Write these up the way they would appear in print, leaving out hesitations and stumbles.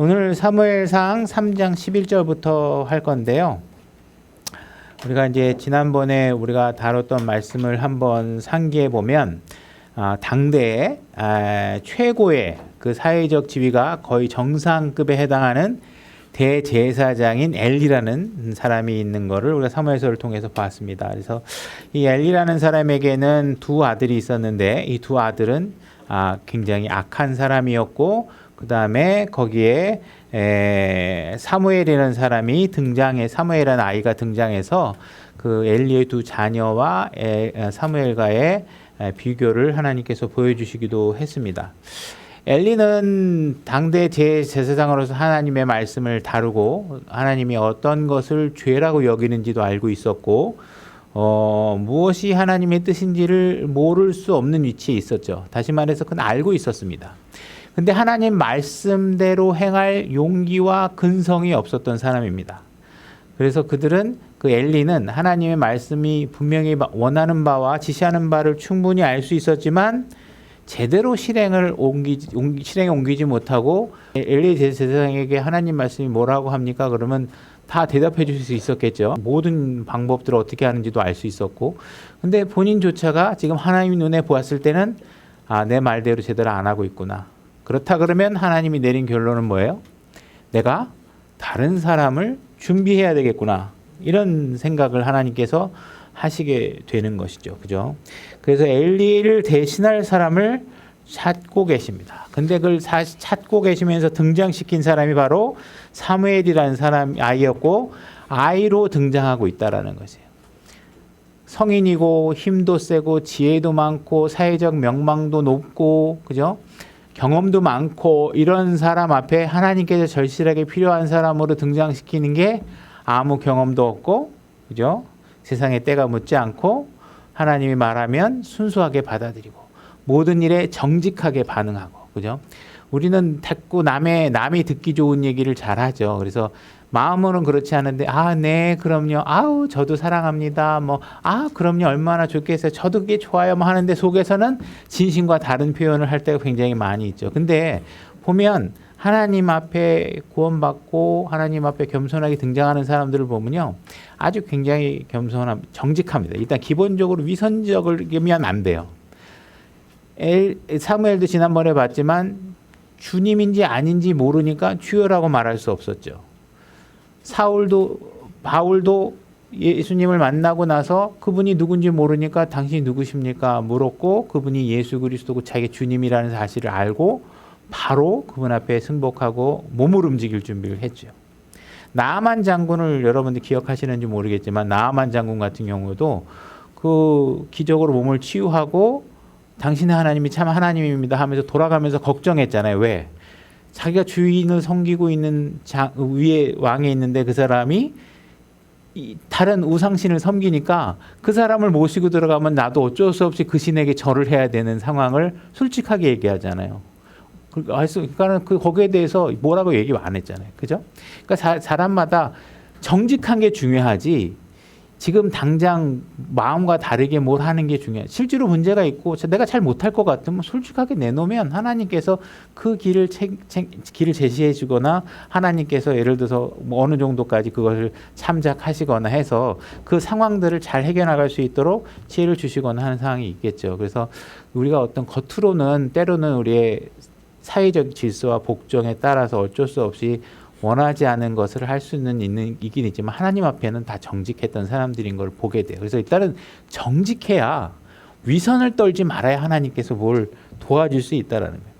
오늘 사무엘상 3장 11절부터 할 건데요. 우리가 이제 지난번에 우리가 다뤘던 말씀을 한번 상기해 보면 당대의 최고의 그 사회적 지위가 거의 정상급에 해당하는 대제사장인 엘리라는 사람이 있는 것을 우리가 사무엘서를 통해서 봤습니다. 그래서 이 엘리라는 사람에게는 두 아들이 있었는데 이 두 아들은 굉장히 악한 사람이었고 그 다음에 거기에 사무엘이라는 사람이 사무엘이라는 아이가 등장해서 그 엘리의 두 자녀와 사무엘과의 비교를 하나님께서 보여주시기도 했습니다. 엘리는 당대 제사장으로서 하나님의 말씀을 다루고 하나님이 어떤 것을 죄라고 여기는지도 알고 있었고 무엇이 하나님의 뜻인지를 모를 수 없는 위치에 있었죠. 다시 말해서 그는 알고 있었습니다. 근데 하나님 말씀대로 행할 용기와 근성이 없었던 사람입니다. 그래서 그 엘리는 하나님의 말씀이 분명히 원하는 바와 지시하는 바를 충분히 알 수 있었지만 제대로 실행에 옮기지 못하고 엘리 제사장에게 하나님 말씀이 뭐라고 합니까? 그러면 다 대답해 줄 수 있었겠죠. 모든 방법들을 어떻게 하는지도 알 수 있었고 근데 본인조차가 지금 하나님 눈에 보았을 때는 내 말대로 제대로 안 하고 있구나. 그렇다 그러면 하나님이 내린 결론은 뭐예요? 내가 다른 사람을 준비해야 되겠구나. 이런 생각을 하나님께서 하시게 되는 것이죠. 그죠? 그래서 엘리를 대신할 사람을 찾고 계십니다. 근데 그걸 찾고 계시면서 등장시킨 사람이 바로 사무엘이라는 아이였고 아이로 등장하고 있다라는 것이에요. 성인이고 힘도 세고 지혜도 많고 사회적 명망도 높고 그죠? 경험도 많고 이런 사람 앞에 하나님께서 절실하게 필요한 사람으로 등장시키는 게 아무 경험도 없고 그죠? 세상에 때가 묻지 않고 하나님이 말하면 순수하게 받아들이고 모든 일에 정직하게 반응하고 그죠? 우리는 자꾸 남이 듣기 좋은 얘기를 잘하죠. 그래서 마음으로는 그렇지 않은데 네 그럼요. 저도 사랑합니다. 그럼요. 얼마나 좋겠어요. 저도 그게 좋아요. 하는데 속에서는 진심과 다른 표현을 할 때가 굉장히 많이 있죠. 근데 보면 하나님 앞에 구원받고 하나님 앞에 겸손하게 등장하는 사람들을 보면요. 아주 굉장히 정직합니다. 일단 기본적으로 위선적이면 안 돼요. 사무엘도 지난번에 봤지만 주님인지 아닌지 모르니까 주여라고 말할 수 없었죠. 바울도 예수님을 만나고 나서 그분이 누군지 모르니까 당신이 누구십니까? 물었고 그분이 예수 그리스도고 자기 주님이라는 사실을 알고 바로 그분 앞에 승복하고 몸을 움직일 준비를 했죠. 나아만 장군을 여러분들 기억하시는지 모르겠지만 나아만 장군 같은 경우도 그 기적으로 몸을 치유하고 당신의 하나님이 참 하나님입니다 하면서 돌아가면서 걱정했잖아요. 왜? 자기가 주인을 섬기고 있는 위에 왕에 있는데 그 사람이 다른 우상신을 섬기니까 그 사람을 모시고 들어가면 나도 어쩔 수 없이 그 신에게 절을 해야 되는 상황을 솔직하게 얘기하잖아요. 그러니까 거기에 대해서 뭐라고 얘기 안 했잖아요. 그죠? 그러니까 사람마다 정직한 게 중요하지 지금 당장 마음과 다르게 뭘 하는 게 중요해요. 실제로 문제가 있고 내가 잘 못할 것 같으면 솔직하게 내놓으면 하나님께서 그 길을 제시해 주거나 하나님께서 예를 들어서 어느 정도까지 그것을 참작하시거나 해서 그 상황들을 잘 해결나갈 수 있도록 지혜를 주시거나 하는 상황이 있겠죠. 그래서 우리가 어떤 겉으로는 때로는 우리의 사회적 질서와 복종에 따라서 어쩔 수 없이 원하지 않은 것을 할 수는 있긴 있지만 하나님 앞에는 다 정직했던 사람들인 걸 보게 돼요. 그래서 일단은 정직해야 위선을 떨지 말아야 하나님께서 뭘 도와줄 수 있다라는 거예요.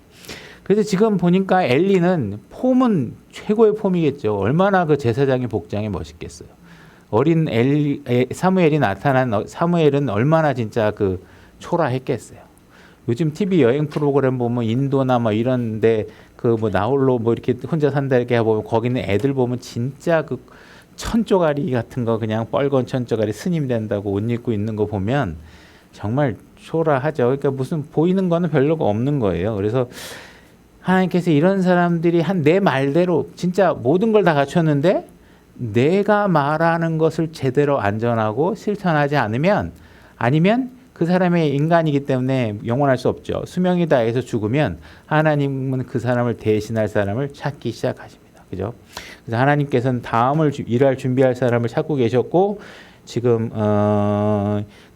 그래서 지금 보니까 엘리는 폼은 최고의 폼이겠죠. 얼마나 그 제사장의 복장이 멋있겠어요. 어린 사무엘이 나타난 사무엘은 얼마나 진짜 그 초라했겠어요. 요즘 TV 여행 프로그램 보면 인도나 이런데 나홀로 이렇게 혼자 산다 이렇게 보면 거기는 애들 보면 진짜 그 천조가리 같은 거 그냥 뻘건 천조가리 스님 된다고 옷 입고 있는 거 보면 정말 초라하죠. 그러니까 무슨 보이는 거는 별로가 없는 거예요. 그래서 하나님께서 이런 사람들이 내 말대로 진짜 모든 걸 다 갖췄는데 내가 말하는 것을 제대로 안전하고 실천하지 않으면 아니면 그 사람의 인간이기 때문에 영원할 수 없죠. 수명이 다해서 죽으면 하나님은 그 사람을 대신할 사람을 찾기 시작하십니다. 그죠? 그래서 하나님께서는 다음을 일할 준비할 사람을 찾고 계셨고 지금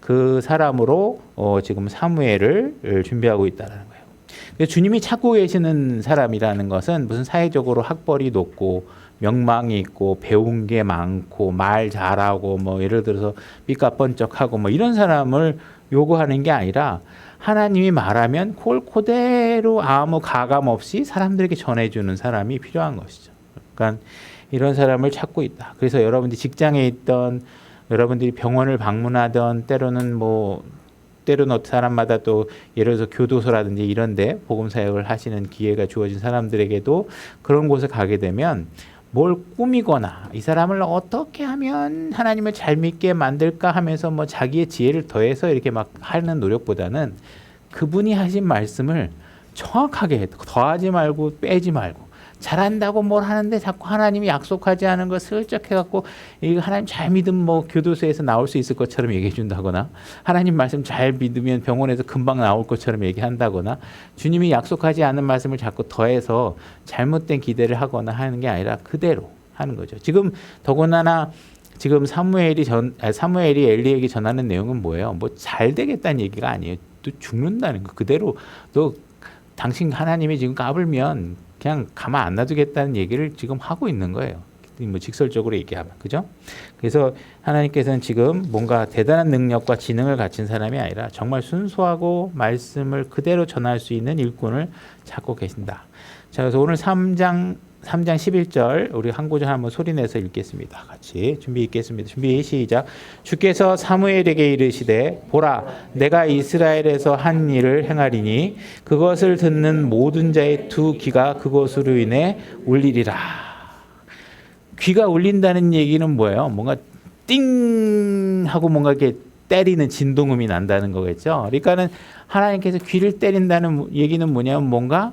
그 사람으로 지금 사무엘을 준비하고 있다는 거예요. 주님이 찾고 계시는 사람이라는 것은 무슨 사회적으로 학벌이 높고 명망이 있고 배운 게 많고 말 잘하고 뭐 예를 들어서 삐까뻔쩍하고 뭐 이런 사람을 요구하는 게 아니라 하나님이 말하면 그걸 그대로 아무 가감 없이 사람들에게 전해주는 사람이 필요한 것이죠. 그러니까 이런 사람을 찾고 있다. 그래서 여러분들이 직장에 있던 여러분들이 병원을 방문하던 때로는 사람마다 또 예를 들어서 교도소라든지 이런데 복음 사역을 하시는 기회가 주어진 사람들에게도 그런 곳에 가게 되면 뭘 꾸미거나 이 사람을 어떻게 하면 하나님을 잘 믿게 만들까 하면서 뭐 자기의 지혜를 더해서 이렇게 막 하는 노력보다는 그분이 하신 말씀을 정확하게 더하지 말고 빼지 말고 잘한다고 뭘 하는데 자꾸 하나님이 약속하지 않은 걸 슬쩍 해갖고 이거 하나님 잘 믿으면 뭐 교도소에서 나올 수 있을 것처럼 얘기해 준다거나 하나님 말씀 잘 믿으면 병원에서 금방 나올 것처럼 얘기한다거나 주님이 약속하지 않은 말씀을 자꾸 더해서 잘못된 기대를 하거나 하는 게 아니라 그대로 하는 거죠. 지금 더군다나 지금 사무엘이 엘리에게 전하는 내용은 뭐예요? 뭐 잘 되겠다는 얘기가 아니에요. 또 죽는다는 거 그대로 또 당신 하나님이 지금 까불면 그냥 가만 안 놔두겠다는 얘기를 지금 하고 있는 거예요. 뭐 직설적으로 얘기하면 그죠? 그래서 하나님께서는 지금 뭔가 대단한 능력과 지능을 갖춘 사람이 아니라 정말 순수하고 말씀을 그대로 전할 수 있는 일꾼을 찾고 계신다. 자, 그래서 오늘 3장 11절 우리 한 구절 한번 소리내서 읽겠습니다. 같이 준비 읽겠습니다. 준비 시작. 주께서 사무엘에게 이르시되 보라 내가 이스라엘에서 한 일을 행하리니 그것을 듣는 모든 자의 두 귀가 그것으로 인해 울리리라. 귀가 울린다는 얘기는 뭐예요? 뭔가 띵 하고 뭔가 이렇게 때리는 진동음이 난다는 거겠죠. 그러니까는 하나님께서 귀를 때린다는 얘기는 뭐냐면 뭔가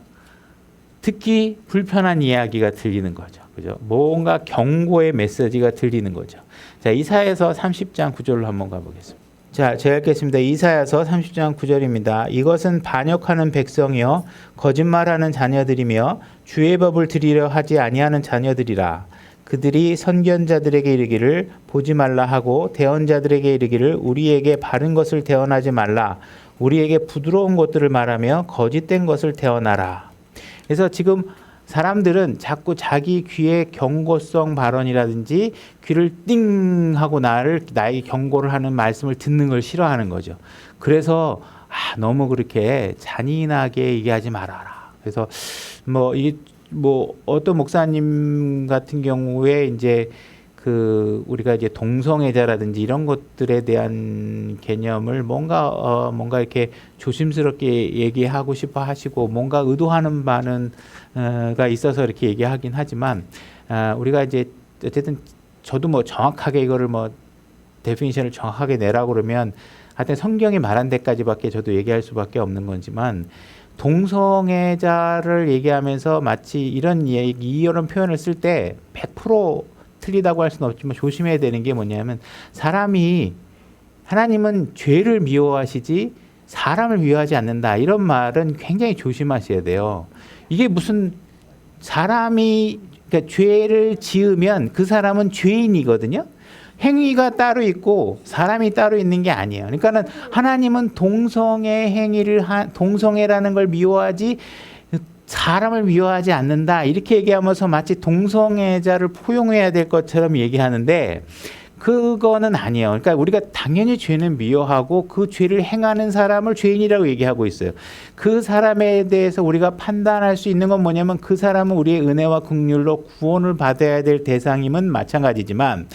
듣기 불편한 이야기가 들리는 거죠. 그죠? 뭔가 경고의 메시지가 들리는 거죠. 자, 이사야서 30장 9절로 한번 가보겠습니다. 자, 제가 읽겠습니다. 이사야서 30장 9절입니다. 이것은 반역하는 백성이요 거짓말하는 자녀들이며 주의 법을 들이려 하지 아니하는 자녀들이라. 그들이 선견자들에게 이르기를 보지 말라 하고 대언자들에게 이르기를 우리에게 바른 것을 대언하지 말라. 우리에게 부드러운 것들을 말하며 거짓된 것을 대언하라. 그래서 지금 사람들은 자꾸 자기 귀에 경고성 발언이라든지 귀를 띵 하고 나에게 경고를 하는 말씀을 듣는 걸 싫어하는 거죠. 그래서 너무 그렇게 잔인하게 얘기하지 말아라. 그래서 어떤 목사님 같은 경우에 이제 우리가 이제 동성애자라든지 이런 것들에 대한 개념을 뭔가 이렇게 조심스럽게 얘기하고 싶어 하시고 뭔가 의도하는 바는가 있어서 이렇게 얘기하긴 하지만 우리가 이제 어쨌든 저도 뭐 정확하게 이거를 데피니션을 정확하게 내라고 그러면 하여튼 성경이 말한 데까지밖에 저도 얘기할 수밖에 없는 거지만 동성애자를 얘기하면서 마치 이런 표현을 쓸 때 100% 틀리다고 할 수는 없지만 조심해야 되는 게 뭐냐면 하나님은 죄를 미워하시지 사람을 미워하지 않는다. 이런 말은 굉장히 조심하셔야 돼요. 이게 무슨 그러니까 죄를 지으면 그 사람은 죄인이거든요. 행위가 따로 있고 사람이 따로 있는 게 아니에요. 그러니까는 하나님은 동성애라는 걸 미워하지 사람을 미워하지 않는다. 이렇게 얘기하면서 마치 동성애자를 포용해야 될 것처럼 얘기하는데 그거는 아니에요. 그러니까 우리가 당연히 죄는 미워하고 그 죄를 행하는 사람을 죄인이라고 얘기하고 있어요. 그 사람에 대해서 우리가 판단할 수 있는 건 뭐냐면 그 사람은 우리의 은혜와 긍휼로 구원을 받아야 될 대상임은 마찬가지지만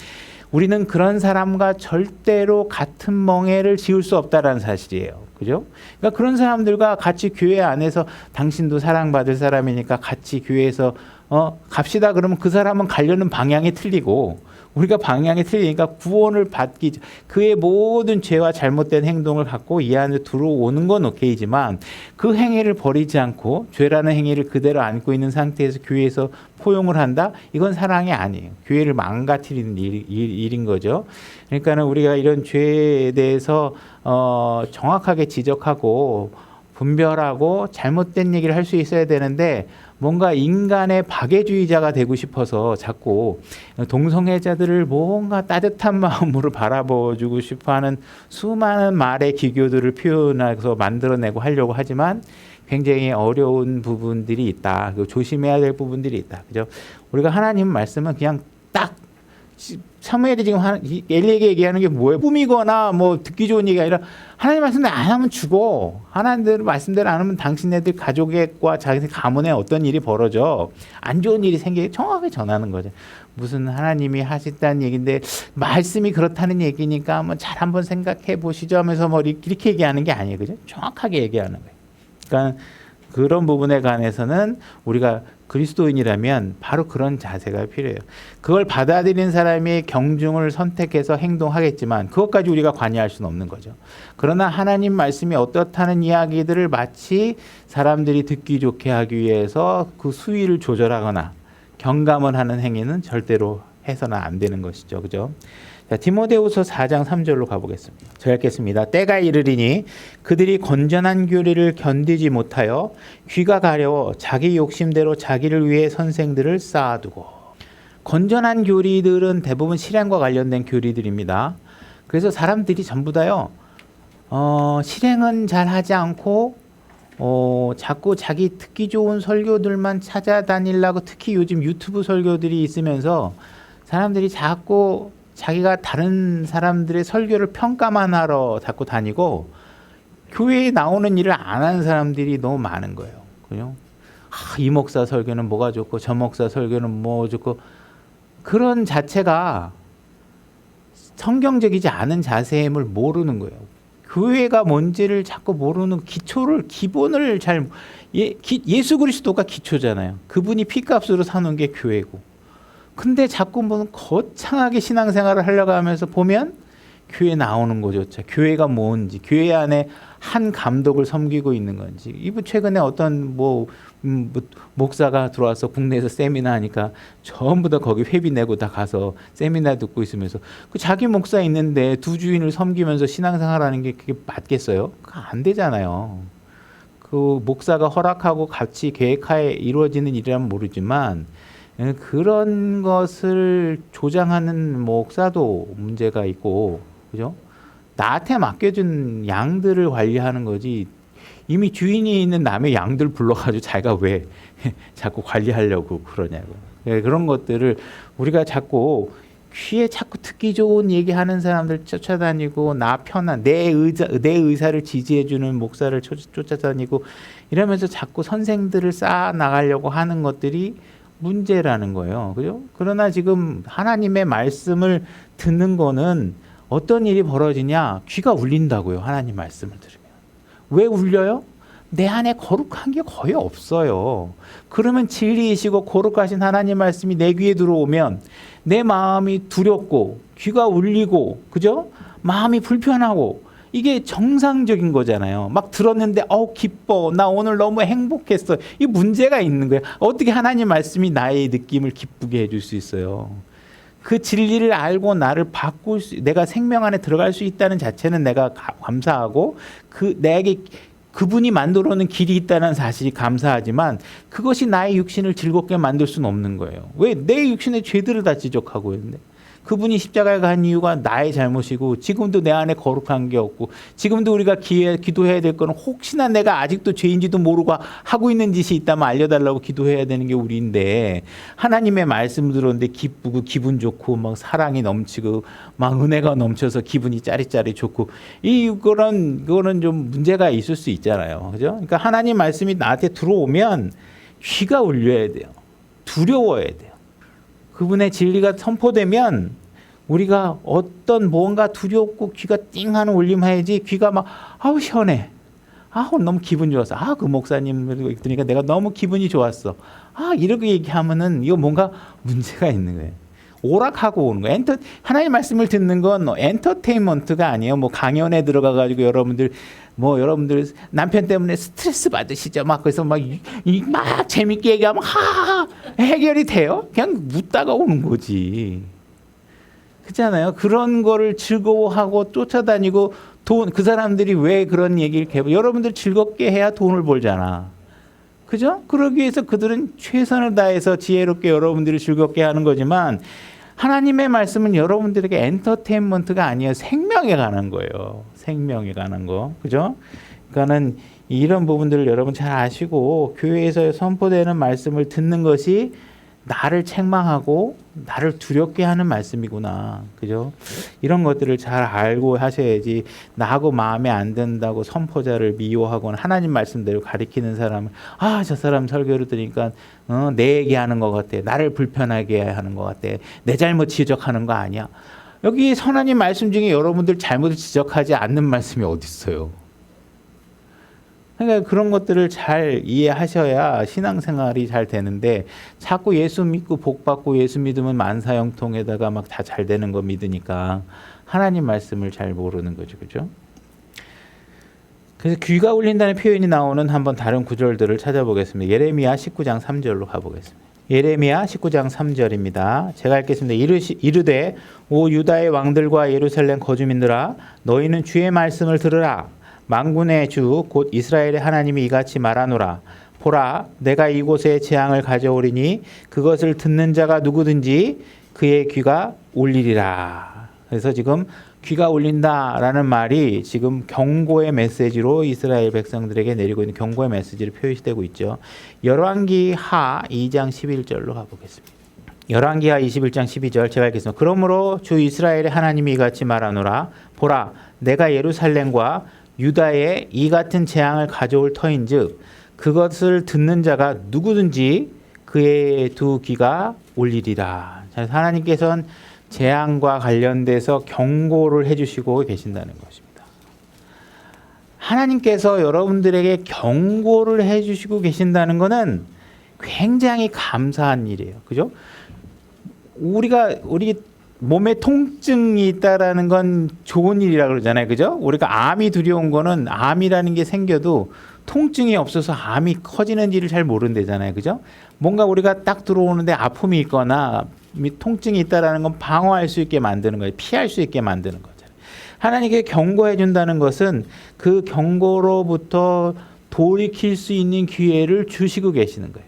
우리는 그런 사람과 절대로 같은 멍에를 지을 수 없다라는 사실이에요. 그죠? 그러니까 그런 사람들과 같이 교회 안에서 당신도 사랑받을 사람이니까 같이 교회에서 갑시다 그러면 그 사람은 가려는 방향이 틀리고 우리가 방향이 틀리니까 구원을 받기 그의 모든 죄와 잘못된 행동을 갖고 이 안에 들어오는 건 오케이지만 그 행위를 버리지 않고 죄라는 행위를 그대로 안고 있는 상태에서 교회에서 포용을 한다? 이건 사랑이 아니에요. 교회를 망가뜨리는 일인 거죠. 그러니까는 우리가 이런 죄에 대해서 정확하게 지적하고 분별하고 잘못된 얘기를 할 수 있어야 되는데 뭔가 인간의 박애주의자가 되고 싶어서 자꾸 동성애자들을 뭔가 따뜻한 마음으로 바라보주고 싶어하는 수많은 말의 기교들을 표현해서 만들어내고 하려고 하지만 굉장히 어려운 부분들이 있다. 조심해야 될 부분들이 있다. 그죠? 우리가 하나님 말씀은 그냥 딱 사무엘이 지금 엘리에게 얘기하는 게 뭐예요? 꿈이거나 뭐 듣기 좋은 얘기가 아니라 하나님 말씀대로 안 하면 죽어. 하나님 말씀대로 안 하면 당신네들 가족과 자기 가문에 어떤 일이 벌어져. 안 좋은 일이 생기게 정확하게 전하는 거죠. 무슨 하나님이 하셨다는 얘기인데 말씀이 그렇다는 얘기니까 잘 한번 생각해 보시죠 하면서 뭐 이렇게 얘기하는 게 아니에요. 그죠? 정확하게 얘기하는 거예요. 그러니까 그런 부분에 관해서는 우리가 그리스도인이라면 바로 그런 자세가 필요해요. 그걸 받아들인 사람이 경중을 선택해서 행동하겠지만 그것까지 우리가 관여할 수는 없는 거죠. 그러나 하나님 말씀이 어떻다는 이야기들을 마치 사람들이 듣기 좋게 하기 위해서 그 수위를 조절하거나 경감을 하는 행위는 절대로 해서는 안 되는 것이죠. 그죠? 자, 디모데후서 4장 3절로 가보겠습니다. 제가 읽겠습니다. 때가 이르리니 그들이 건전한 교리를 견디지 못하여 귀가 가려워 자기 욕심대로 자기를 위해 선생들을 쌓아두고. 건전한 교리들은 대부분 실행과 관련된 교리들입니다. 그래서 사람들이 전부 다요 실행은 잘 하지 않고 자꾸 자기 듣기 좋은 설교들만 찾아다니려고, 특히 요즘 유튜브 설교들이 있으면서 사람들이 자꾸 자기가 다른 사람들의 설교를 평가만 하러 자꾸 다니고 교회에 나오는 일을 안 하는 사람들이 너무 많은 거예요. 그죠? 이 목사 설교는 뭐가 좋고 저 목사 설교는 뭐 좋고, 그런 자체가 성경적이지 않은 자세임을 모르는 거예요. 교회가 뭔지를 자꾸 모르는 기본을 잘 예수 그리스도가 기초잖아요. 그분이 피값으로 사는 게 교회고. 근데 자꾸 뭐 거창하게 신앙생활을 하려고 하면서 보면 교회 나오는 거조차 교회가 뭔지, 교회 안에 한 감독을 섬기고 있는 건지. 이분 최근에 어떤 목사가 들어와서 국내에서 세미나 하니까 전부 다 거기 회비 내고 다 가서 세미나 듣고 있으면서 그 자기 목사 있는데 두 주인을 섬기면서 신앙생활하는 게 그게 맞겠어요? 그거 안 되잖아요. 그 목사가 허락하고 같이 계획하에 이루어지는 일이라면 모르지만 그런 것을 조장하는 목사도 문제가 있고, 그죠? 나한테 맡겨준 양들을 관리하는 거지, 이미 주인이 있는 남의 양들 불러가지고 자기가 왜 자꾸 관리하려고 그러냐고. 그런 것들을 우리가 자꾸 귀에 자꾸 듣기 좋은 얘기하는 사람들 쫓아다니고, 나 편한 내 의사를 지지해주는 목사를 쫓아다니고 이러면서 자꾸 선생들을 쌓아 나가려고 하는 것들이 문제라는 거예요. 그죠? 그러나 지금 하나님의 말씀을 듣는 거는 어떤 일이 벌어지냐? 귀가 울린다고요. 하나님 말씀을 들으면. 왜 울려요? 내 안에 거룩한 게 거의 없어요. 그러면 진리이시고 거룩하신 하나님 말씀이 내 귀에 들어오면 내 마음이 두렵고 귀가 울리고, 그죠? 마음이 불편하고, 이게 정상적인 거잖아요. 막 들었는데 기뻐, 나 오늘 너무 행복했어. 이 문제가 있는 거예요. 어떻게 하나님 말씀이 나의 느낌을 기쁘게 해줄 수 있어요? 그 진리를 알고 나를 내가 생명 안에 들어갈 수 있다는 자체는 내가 감사하고, 내게 그분이 만들어 놓은 길이 있다는 사실이 감사하지만 그것이 나의 육신을 즐겁게 만들 수는 없는 거예요. 왜? 내 육신의 죄들을 다 지적하고 있는데. 그분이 십자가에 간 이유가 나의 잘못이고, 지금도 내 안에 거룩한 게 없고, 지금도 우리가 기도해야 될 거는 혹시나 내가 아직도 죄인지도 모르고 하고 있는 짓이 있다면 알려달라고 기도해야 되는 게 우리인데, 하나님의 말씀 들었는데 기쁘고 기분 좋고 막 사랑이 넘치고 막 은혜가 넘쳐서 기분이 짜릿짜릿 좋고, 그거는 좀 문제가 있을 수 있잖아요. 그죠? 그러니까 하나님 말씀이 나한테 들어오면 귀가 울려야 돼요. 두려워야 돼요. 그분의 진리가 선포되면 우리가 어떤 뭔가 두렵고 귀가 띵하는 울림 해야지, 귀가 막 시원해, 너무 기분 좋았어, 그 목사님 들으니까 내가 너무 기분이 좋았어, 이렇게 얘기하면은 이거 뭔가 문제가 있는 거예요. 오락하고 오는 거예요. 하나님 말씀을 듣는 건 엔터테인먼트가 아니에요. 뭐 강연에 들어가가지고 여러분들 남편 때문에 스트레스 받으시죠? 막 그래서 막 재밌게 얘기하면 하하 해결이 돼요? 그냥 묻다가 오는 거지. 그렇잖아요. 그런 거를 즐거워하고 쫓아다니고 그 사람들이 왜 그런 얘기를 여러분들 즐겁게 해야 돈을 벌잖아. 그죠? 그러기 위해서 그들은 최선을 다해서 지혜롭게 여러분들이 즐겁게 하는 거지만 하나님의 말씀은 여러분들에게 엔터테인먼트가 아니에요. 생명에 관한 거예요. 생명에 관한 거. 그죠? 그러니까는 이런 부분들을 여러분 잘 아시고 교회에서 선포되는 말씀을 듣는 것이 나를 책망하고 나를 두렵게 하는 말씀이구나. 그죠? 이런 것들을 잘 알고 하셔야지 나하고 마음에 안 든다고 선포자를 미워하거나 하나님 말씀대로 가리키는 사람을 저 사람 설교를 들으니까 내 얘기하는 것 같아. 나를 불편하게 하는 것 같아. 내 잘못 지적하는 거 아니야. 여기 선하님 말씀 중에 여러분들 잘못을 지적하지 않는 말씀이 어디 있어요? 그러니까 그런 것들을 잘 이해하셔야 신앙생활이 잘 되는데 자꾸 예수 믿고 복 받고 예수 믿으면 만사형통에다가 막 다 잘 되는 거 믿으니까 하나님 말씀을 잘 모르는 거죠. 그죠? 그래서 귀가 울린다는 표현이 나오는 한번 다른 구절들을 찾아보겠습니다. 예레미야 19장 3절로 가보겠습니다. 예레미야 19장 3절입니다. 제가 읽겠습니다. 이르되 오 유다의 왕들과 예루살렘 거주민들아 너희는 주의 말씀을 들으라. 만군의 주 곧 이스라엘의 하나님이 이같이 말하노라. 보라 내가 이곳에 재앙을 가져오리니 그것을 듣는 자가 누구든지 그의 귀가 울리리라. 그래서 지금 귀가 울린다라는 말이 지금 경고의 메시지로 이스라엘 백성들에게 내리고 있는 경고의 메시지로 표시되고 있죠. 열왕기하 2장 11절로 가보겠습니다. 열왕기하 21장 12절 제가 읽겠습니다. 그러므로 주 이스라엘의 하나님이 이같이 말하노라. 보라 내가 예루살렘과 유다에 이 같은 재앙을 가져올 터인즉 그것을 듣는 자가 누구든지 그의 두 귀가 울리리라. 하나님께서는 재앙과 관련돼서 경고를 해주시고 계신다는 것입니다. 하나님께서 여러분들에게 경고를 해주시고 계신다는 것은 굉장히 감사한 일이에요. 그죠? 우리 몸에 통증이 있다라는 건 좋은 일이라고 그러잖아요. 그죠? 우리가 암이 두려운 거는 암이라는 게 생겨도 통증이 없어서 암이 커지는지를 잘 모른대잖아요. 그죠? 뭔가 우리가 딱 들어오는데 아픔이 있거나 통증이 있다라는 건 방어할 수 있게 만드는 거예요. 피할 수 있게 만드는 거잖아요. 하나님께 경고해 준다는 것은 그 경고로부터 돌이킬 수 있는 기회를 주시고 계시는 거예요.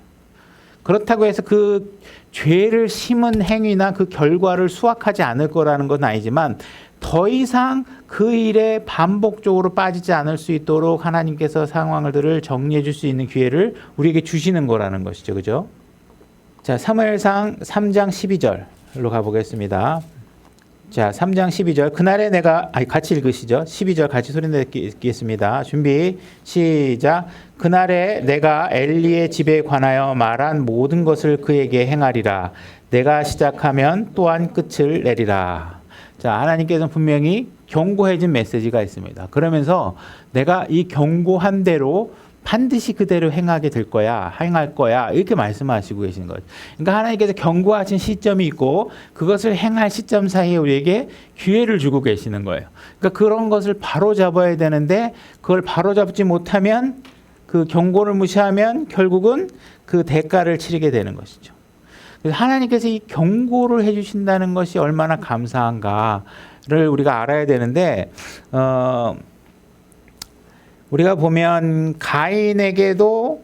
그렇다고 해서 그 죄를 심은 행위나 그 결과를 수확하지 않을 거라는 건 아니지만 더 이상 그 일에 반복적으로 빠지지 않을 수 있도록 하나님께서 상황들을 정리해 줄 수 있는 기회를 우리에게 주시는 거라는 것이죠. 그죠? 자, 사무엘상 3장 12절로 가보겠습니다. 자, 3장 12절. 그날에 내가 같이 읽으시죠. 12절 같이 소리내 읽겠습니다. 준비 시작. 그날에 내가 엘리의 집에 관하여 말한 모든 것을 그에게 행하리라. 내가 시작하면 또한 끝을 내리라. 자, 하나님께서는 분명히 경고해 준 메시지가 있습니다. 그러면서 내가 이 경고한 대로 반드시 그대로 행하게 될 거야, 행할 거야, 이렇게 말씀하시고 계시는 거죠. 그러니까 하나님께서 경고하신 시점이 있고 그것을 행할 시점 사이에 우리에게 기회를 주고 계시는 거예요. 그러니까 그런 것을 바로 잡아야 되는데 그걸 바로 잡지 못하면 그 경고를 무시하면 결국은 그 대가를 치르게 되는 것이죠. 그래서 하나님께서 이 경고를 해주신다는 것이 얼마나 감사한가를 우리가 알아야 되는데 우리가 보면 가인에게도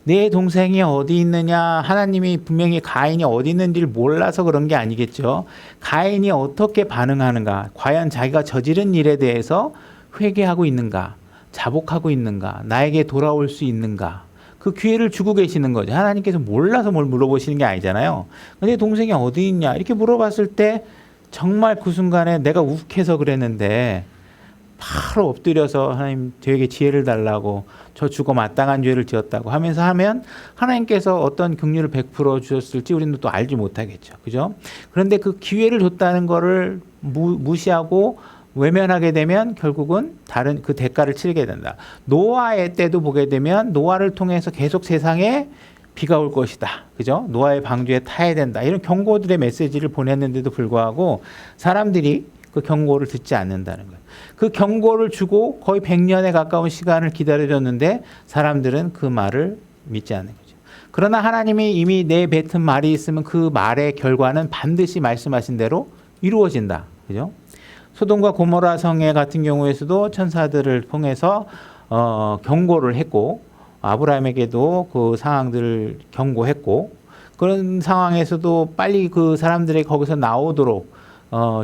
내 동생이 어디 있느냐, 하나님이 분명히 가인이 어디 있는지를 몰라서 그런 게 아니겠죠. 가인이 어떻게 반응하는가, 과연 자기가 저지른 일에 대해서 회개하고 있는가, 자복하고 있는가, 나에게 돌아올 수 있는가, 그 기회를 주고 계시는 거죠. 하나님께서 몰라서 뭘 물어보시는 게 아니잖아요. 내 동생이 어디 있냐 이렇게 물어봤을 때 정말 그 순간에 내가 욱해서 그랬는데 바로 엎드려서 하나님 저에게 지혜를 달라고, 저 죽어 마땅한 죄를 지었다고 하면서 하면 하나님께서 어떤 긍휼을 베풀어 주셨을지 우리는 또 알지 못하겠죠. 그죠? 그런데 그 기회를 줬다는 거를 무시하고 외면하게 되면 결국은 다른 그 대가를 치르게 된다. 노아의 때도 보게 되면 노아를 통해서 계속 세상에 비가 올 것이다. 그죠? 노아의 방주에 타야 된다. 이런 경고들의 메시지를 보냈는데도 불구하고 사람들이 그 경고를 듣지 않는다는 거예요. 그 경고를 주고 거의 100년에 가까운 시간을 기다려줬는데 사람들은 그 말을 믿지 않는 거죠. 그러나 하나님이 이미 내뱉은 말이 있으면 그 말의 결과는 반드시 말씀하신 대로 이루어진다. 그죠? 소돔과 고모라 성회 같은 경우에서도 천사들을 통해서 경고를 했고 아브라함에게도 그 상황들을 경고했고 그런 상황에서도 빨리 그 사람들이 거기서 나오도록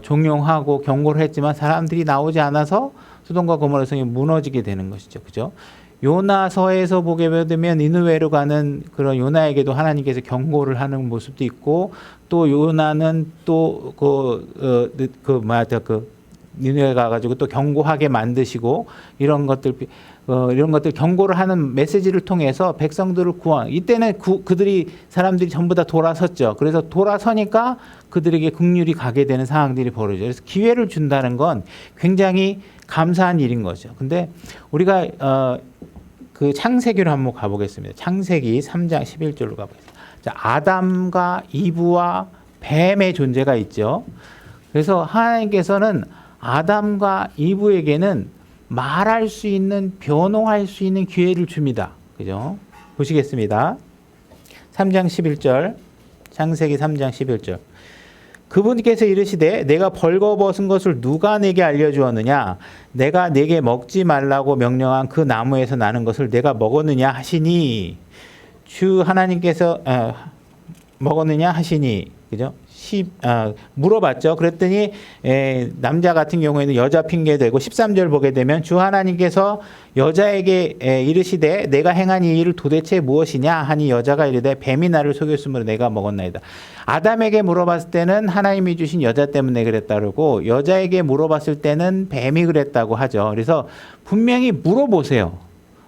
종용하고 경고를 했지만 사람들이 나오지 않아서 소돔과 고모라 성이 무너지게 되는 것이죠. 그죠? 요나서에서 보게 되면 니느웨로 가는 그런 요나에게도 하나님께서 경고를 하는 모습도 있고 또 요나는 또 니느웨 가가지고 또 경고하게 만드시고 이런 것들 경고를 하는 메시지를 통해서 백성들을 구원. 이때는 사람들이 전부 다 돌아섰죠. 그래서 돌아서니까 그들에게 긍휼이 가게 되는 상황들이 벌어져요. 그래서 기회를 준다는 건 굉장히 감사한 일인 거죠. 근데 우리가 그 창세기로 한번 가보겠습니다. 창세기 3장 11절로 가보겠습니다. 자, 아담과 이브와 뱀의 존재가 있죠. 그래서 하나님께서는 아담과 이브에게는 말할 수 있는, 변호할 수 있는 기회를 줍니다. 그죠? 보시겠습니다. 3장 11절, 창세기 3장 11절. 그분께서 이르시되 내가 벌거벗은 것을 누가 내게 알려주었느냐? 내가 내게 먹지 말라고 명령한 그 나무에서 나는 것을 내가 먹었느냐 하시니 주 하나님께서 먹었느냐 하시니 그죠? 물어봤죠. 그랬더니 남자 같은 경우에는 여자 핑계대고 13절 보게 되면 주 하나님께서 여자에게 이르시되 내가 행한 이 일을 도대체 무엇이냐 하니 여자가 이르되 뱀이 나를 속였으므로 내가 먹었나이다. 아담에게 물어봤을 때는 하나님이 주신 여자 때문에 그랬다 그러고 여자에게 물어봤을 때는 뱀이 그랬다고 하죠. 그래서 분명히 물어보세요.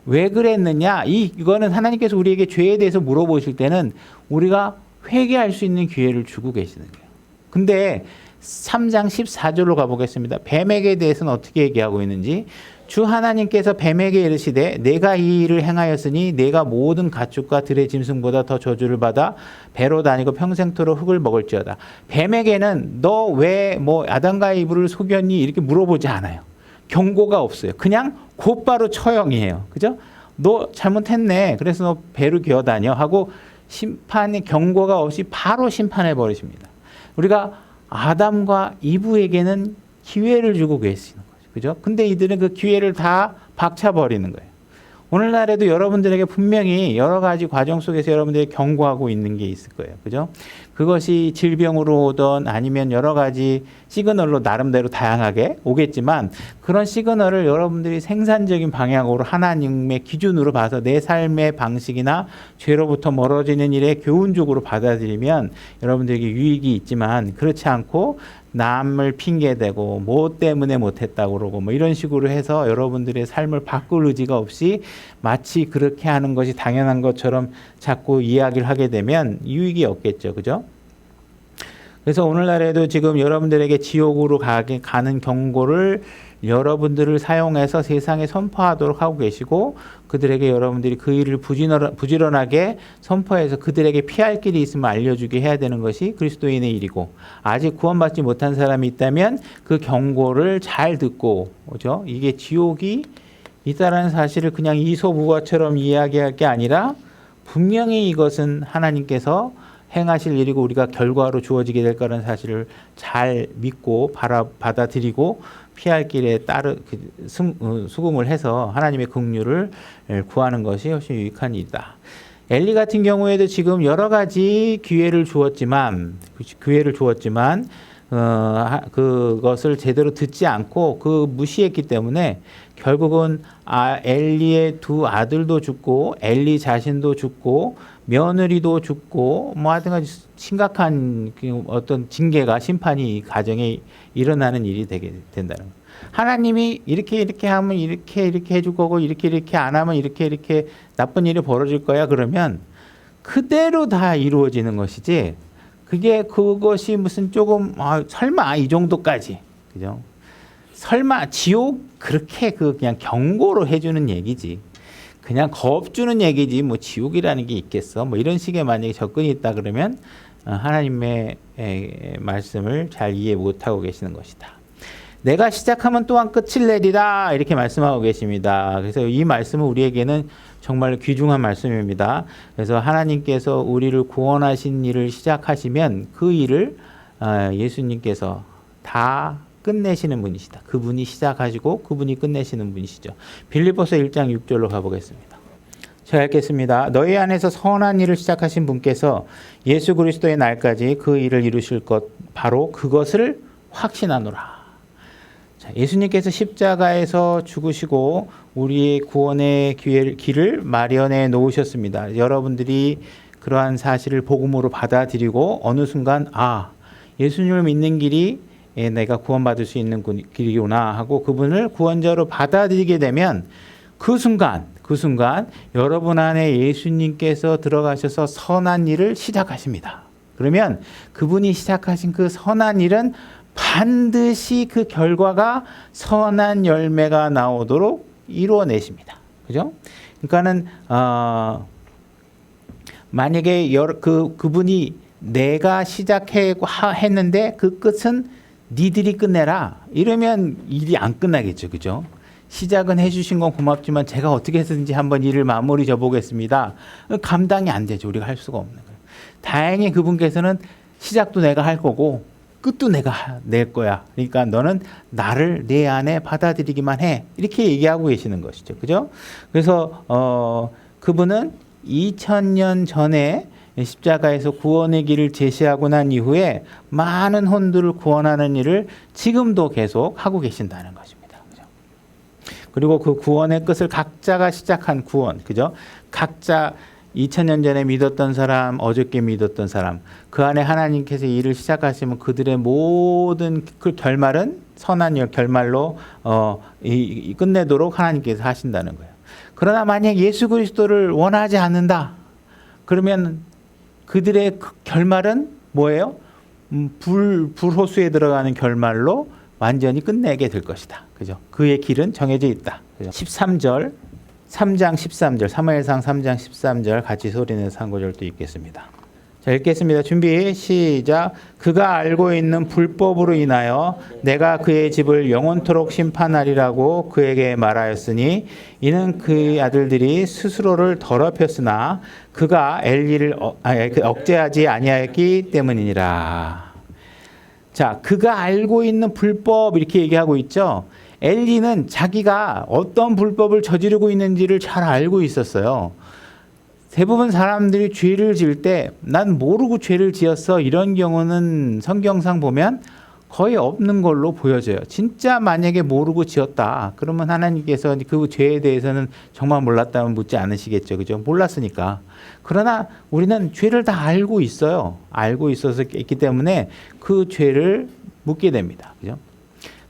왜 그랬느냐? 이거는 하나님께서 우리에게 죄에 대해서 물어보실 때는 우리가 회개할 수 있는 기회를 주고 계시는 거예요. 근데 3장 14절로 가보겠습니다. 뱀에게 대해서는 어떻게 얘기하고 있는지 주 하나님께서 뱀에게 이르시되 내가 이 일을 행하였으니 내가 모든 가축과 들의 짐승보다 더 저주를 받아 배로 다니고 평생토록 흙을 먹을지어다. 뱀에게는 너 왜 아담과 이브를 속였니? 이렇게 물어보지 않아요. 경고가 없어요. 그냥 곧바로 처형이에요. 그죠? 너 잘못했네. 그래서 너 배로 기어다녀 하고 심판의 경고가 없이 바로 심판해 버리십니다. 우리가 아담과 이브에게는 기회를 주고 계시는 거죠. 그죠? 근데 이들은 그 기회를 다 박차 버리는 거예요. 오늘날에도 여러분들에게 분명히 여러 가지 과정 속에서 여러분들이 경고하고 있는 게 있을 거예요. 그죠? 그것이 질병으로 오던 아니면 여러 가지 시그널로 나름대로 다양하게 오겠지만 그런 시그널을 여러분들이 생산적인 방향으로 하나님의 기준으로 봐서 내 삶의 방식이나 죄로부터 멀어지는 일에 교훈적으로 받아들이면 여러분들에게 유익이 있지만 그렇지 않고 남을 핑계대고 뭐 때문에 못했다고 그러고 이런 식으로 해서 여러분들의 삶을 바꿀 의지가 없이 마치 그렇게 하는 것이 당연한 것처럼 자꾸 이야기를 하게 되면 유익이 없겠죠. 그죠? 그래서 오늘날에도 지금 여러분들에게 지옥으로 가는 경고를 여러분들을 사용해서 세상에 선포하도록 하고 계시고 그들에게 여러분들이 그 일을 부지런하게 선포해서 그들에게 피할 길이 있으면 알려주게 해야 되는 것이 그리스도인의 일이고 아직 구원받지 못한 사람이 있다면 그 경고를 잘 듣고 그죠? 이게 지옥이 있다라는 사실을 그냥 이소부화처럼 이야기할 게 아니라 분명히 이것은 하나님께서 행하실 일이고 우리가 결과로 주어지게 될 거라는 사실을 잘 믿고 받아들이고 피할 길에 수긍을 해서 하나님의 긍휼을 구하는 것이 훨씬 유익한 일이다. 엘리 같은 경우에도 지금 여러 가지 기회를 주었지만 그것을 제대로 듣지 않고 무시했기 때문에 결국은 엘리의 두 아들도 죽고 엘리 자신도 죽고 며느리도 죽고 하여튼간 심각한 어떤 징계가 심판이 이 가정에 일어나는 일이 되게 된다는 거예요. 하나님이 이렇게 하면 이렇게 해줄 거고 이렇게 안 하면 이렇게 나쁜 일이 벌어질 거야 그러면 그대로 다 이루어지는 것이지 그것이 무슨 조금 설마 이 정도까지 그죠? 설마 지옥 그렇게 그냥 경고로 해주는 얘기지. 그냥 겁주는 얘기지 뭐 지옥이라는 게 있겠어. 뭐 이런 식의 만약에 접근이 있다 그러면 하나님의 말씀을 잘 이해 못하고 계시는 것이다. 내가 시작하면 또한 끝을 내리라 이렇게 말씀하고 계십니다. 그래서 이 말씀은 우리에게는 정말 귀중한 말씀입니다. 그래서 하나님께서 우리를 구원하신 일을 시작하시면 그 일을 예수님께서 다 끝내시는 분이시다. 그분이 시작하시고 그분이 끝내시는 분이시죠. 빌립보서 1장 6절로 가보겠습니다. 제가 읽겠습니다. 너희 안에서 선한 일을 시작하신 분께서 예수 그리스도의 날까지 그 일을 이루실 것 바로 그것을 확신하노라. 자, 예수님께서 십자가에서 죽으시고 우리의 구원의 길을 마련해 놓으셨습니다. 여러분들이 그러한 사실을 복음으로 받아들이고 어느 순간 예수님을 믿는 길이 내가 구원받을 수 있는 길이구나 하고 그분을 구원자로 받아들이게 되면 그 순간 여러분 안에 예수님께서 들어가셔서 선한 일을 시작하십니다. 그러면 그분이 시작하신 그 선한 일은 반드시 그 결과가 선한 열매가 나오도록 이루어내십니다. 그죠? 그러니까는 만약에 그분이 내가 시작했는데 그 끝은 니들이 끝내라 이러면 일이 안 끝나겠죠. 그죠? 시작은 해주신 건 고맙지만 제가 어떻게 해서든지 한번 일을 마무리 져보겠습니다. 감당이 안 되죠. 우리가 할 수가 없는 거예요. 다행히 그분께서는 시작도 내가 할 거고 끝도 내가 낼 거야. 그러니까 너는 나를 내 안에 받아들이기만 해. 이렇게 얘기하고 계시는 것이죠. 그죠? 그래서 그분은 2000년 전에 십자가에서 구원의 길을 제시하고 난 이후에 많은 혼들을 구원하는 일을 지금도 계속 하고 계신다는 것입니다. 그죠? 그리고 그 구원의 끝을 각자가 시작한 구원, 그죠? 각자 2000년 전에 믿었던 사람, 어저께 믿었던 사람, 그 안에 하나님께서 일을 시작하시면 그들의 모든 그 결말은 선한 결말로 끝내도록 하나님께서 하신다는 거예요. 그러나 만약 예수 그리스도를 원하지 않는다, 그러면 그들의 결말은 뭐예요? 불호수에 들어가는 결말로 완전히 끝내게 될 것이다. 그죠? 그의 길은 정해져 있다. 그죠? 13절, 3장 13절, 사무엘상 3장 13절 같이 소리내서 한 구절도 읽겠습니다. 자, 읽겠습니다. 준비, 시작. 그가 알고 있는 불법으로 인하여 내가 그의 집을 영원토록 심판하리라고 그에게 말하였으니 이는 그의 아들들이 스스로를 더럽혔으나 그가 엘리를 억제하지 아니하였기 때문이니라. 자, 그가 알고 있는 불법 이렇게 얘기하고 있죠. 엘리는 자기가 어떤 불법을 저지르고 있는지를 잘 알고 있었어요. 대부분 사람들이 죄를 지을 때 난 모르고 죄를 지었어 이런 경우는 성경상 보면 거의 없는 걸로 보여져요. 진짜 만약에 모르고 지었다 그러면 하나님께서 그 죄에 대해서는 정말 몰랐다면 묻지 않으시겠죠. 그죠? 몰랐으니까. 그러나 우리는 죄를 다 알고 있어요. 알고 있어서 있기 때문에 그 죄를 묻게 됩니다. 그죠?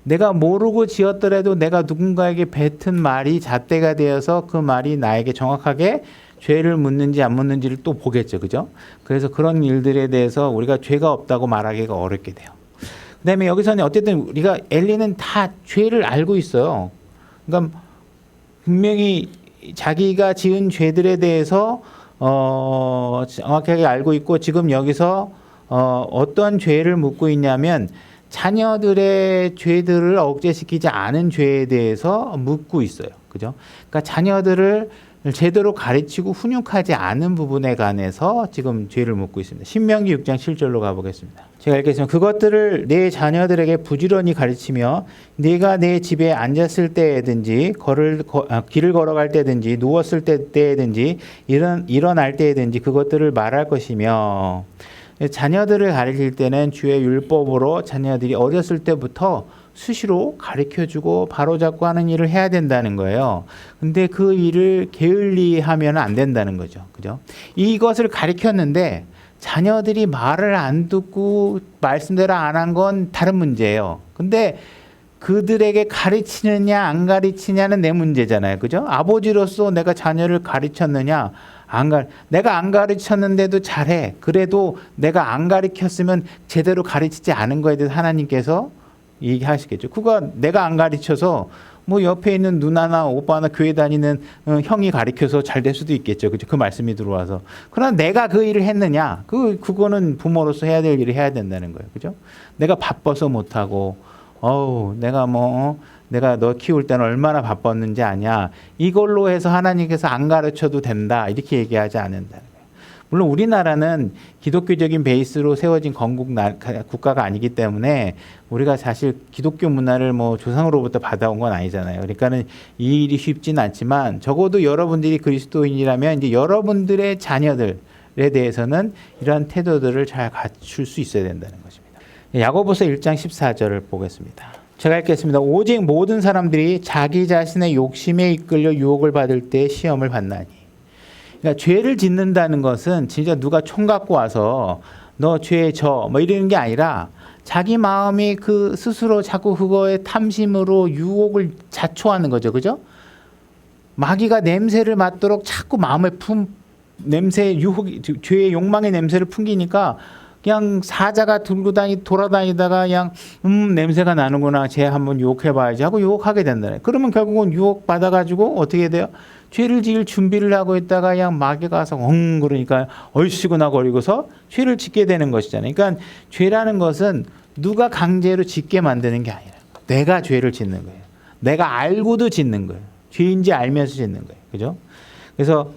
내가 모르고 지었더라도 내가 누군가에게 뱉은 말이 잣대가 되어서 그 말이 나에게 정확하게 죄를 묻는지 안 묻는지를 또 보겠죠. 그죠? 그래서 그런 일들에 대해서 우리가 죄가 없다고 말하기가 어렵게 돼요. 그 다음에 여기서는 어쨌든 우리가 엘리는 다 죄를 알고 있어요. 그러니까 분명히 자기가 지은 죄들에 대해서 정확하게 알고 있고 지금 여기서 어떤 죄를 묻고 있냐면 자녀들의 죄들을 억제시키지 않은 죄에 대해서 묻고 있어요. 그죠? 그러니까 자녀들을 제대로 가르치고 훈육하지 않은 부분에 관해서 지금 죄를 묻고 있습니다. 신명기 6장 7절로 가보겠습니다. 제가 읽겠습니다. 그것들을 내 자녀들에게 부지런히 가르치며 네가 내 집에 앉았을 때든지 길을 걸어갈 때든지 누웠을 때든지 일어날 때든지 그것들을 말할 것이며 자녀들을 가르칠 때는 주의 율법으로 자녀들이 어렸을 때부터 수시로 가르쳐주고 바로잡고 하는 일을 해야 된다는 거예요. 근데 그 일을 게을리하면 안 된다는 거죠. 그죠? 이것을 가르쳤는데 자녀들이 말을 안 듣고 말씀대로 안 한 건 다른 문제예요. 근데 그들에게 가르치느냐 안 가르치냐는 내 문제잖아요. 그죠? 아버지로서 내가 자녀를 가르쳤느냐 내가 안 가르쳤는데도 잘해. 그래도 내가 안 가르쳤으면 제대로 가르치지 않은 거에 대해서 하나님께서 얘기하시겠죠. 그거 내가 안 가르쳐서 뭐 옆에 있는 누나나 오빠나 교회 다니는 형이 가르쳐서 잘 될 수도 있겠죠. 그죠? 그 말씀이 들어와서. 그러나 내가 그 일을 했느냐? 그거는 부모로서 해야 될 일을 해야 된다는 거예요. 그죠? 내가 바빠서 못하고, 내가 너 키울 때는 얼마나 바빴는지 아냐? 이걸로 해서 하나님께서 안 가르쳐도 된다. 이렇게 얘기하지 않는다는 거예요. 물론 우리나라는 기독교적인 베이스로 세워진 건국 국가가 아니기 때문에 우리가 사실 기독교 문화를 뭐 조상으로부터 받아온 건 아니잖아요. 그러니까는 이 일이 쉽지는 않지만 적어도 여러분들이 그리스도인이라면 이제 여러분들의 자녀들에 대해서는 이러한 태도들을 잘 갖출 수 있어야 된다는 것입니다. 야고보서 1장 14절을 보겠습니다. 제가 읽겠습니다. 오직 모든 사람들이 자기 자신의 욕심에 이끌려 유혹을 받을 때 시험을 받나니. 그러니까 죄를 짓는다는 것은 진짜 누가 총 갖고 와서 너 죄에 져 뭐 이러는 게 아니라 자기 마음이 그 스스로 자꾸 그거에 탐심으로 유혹을 자초하는 거죠. 그죠? 마귀가 냄새를 맡도록 자꾸 마음에 죄의 욕망의 냄새를 풍기니까 그냥 사자가 돌아다니다가 그냥 냄새가 나는구나. 쟤 한번 유혹해봐야지 하고 유혹하게 된다네. 그러면 결국은 유혹 받아가지고 어떻게 돼요? 죄를 지을 준비를 하고 있다가 그냥 마귀가 와서 그러니까 얼씨구나 거리고서 죄를 짓게 되는 것이잖아요. 그러니까 죄라는 것은 누가 강제로 짓게 만드는 게 아니라 내가 죄를 짓는 거예요. 내가 알고도 짓는 거예요. 죄인지 알면서 짓는 거예요. 그죠? 그래서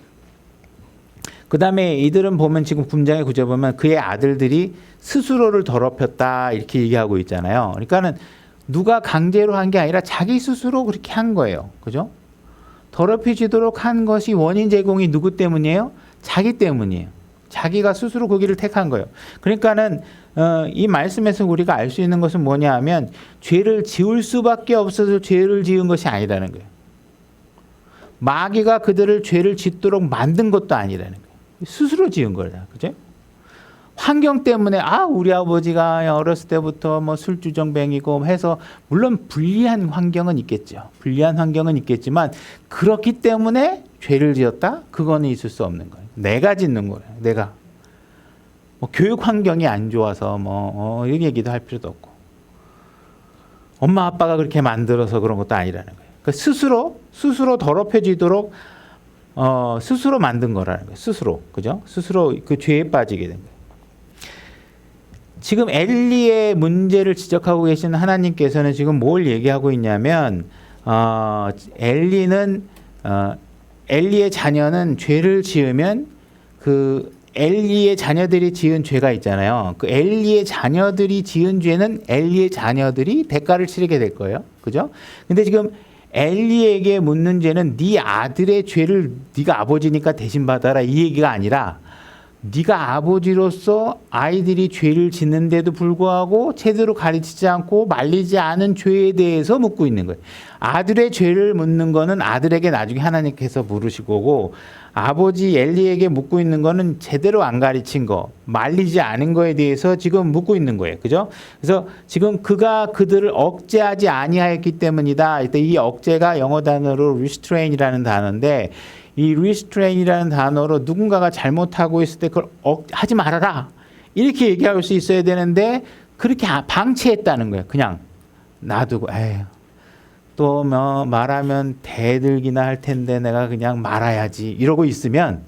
그 다음에 이들은 보면 지금 9장의 구절 보면 그의 아들들이 스스로를 더럽혔다 이렇게 얘기하고 있잖아요. 그러니까는 누가 강제로 한 게 아니라 자기 스스로 그렇게 한 거예요. 그죠? 더럽혀지도록 한 것이 원인 제공이 누구 때문이에요? 자기 때문이에요. 자기가 스스로 그 길을 택한 거예요. 그러니까는 이 말씀에서 우리가 알 수 있는 것은 뭐냐 하면 죄를 지을 수밖에 없어서 죄를 지은 것이 아니라는 거예요. 마귀가 그들을 죄를 짓도록 만든 것도 아니라는 거예요. 스스로 지은 거다. 그죠? 환경 때문에 우리 아버지가 어렸을 때부터 뭐 술주정뱅이고 해서 물론 불리한 환경은 있겠죠. 불리한 환경은 있겠지만 그렇기 때문에 죄를 지었다? 그거는 있을 수 없는 거예요. 내가 짓는 거예요. 내가. 뭐 교육 환경이 안 좋아서 이런 얘기도 할 필요도 없고. 엄마 아빠가 그렇게 만들어서 그런 것도 아니라는 거예요. 그러니까 스스로 더럽혀지도록 스스로 만든 거라는 거예요. 스스로. 그죠? 스스로 그 죄에 빠지게 된 거예요. 지금 엘리의 문제를 지적하고 계신 하나님께서는 지금 뭘 얘기하고 있냐면 엘리의 자녀는 죄를 지으면 그 엘리의 자녀들이 지은 죄가 있잖아요. 그 엘리의 자녀들이 지은 죄는 엘리의 자녀들이 대가를 치르게 될 거예요. 그죠? 근데 지금 엘리에게 묻는 죄는 네 아들의 죄를 네가 아버지니까 대신 받아라 이 얘기가 아니라 네가 아버지로서 아이들이 죄를 짓는데도 불구하고 제대로 가르치지 않고 말리지 않은 죄에 대해서 묻고 있는 거예요. 아들의 죄를 묻는 거는 아들에게 나중에 하나님께서 물으실 거고 아버지 엘리에게 묻고 있는 거는 제대로 안 가르친 거, 말리지 않은 거에 대해서 지금 묻고 있는 거예요. 그죠? 그래서 지금 그가 그들을 억제하지 아니하였기 때문이다. 이 억제가 영어 단어로 restrain이라는 단어인데 이 restrain이라는 단어로 누군가가 잘못하고 있을 때 그걸 하지 말아라. 이렇게 얘기할 수 있어야 되는데 그렇게 방치했다는 거예요. 그냥 놔두고 또 말하면 대들기나 할 텐데 내가 그냥 말아야지 이러고 있으면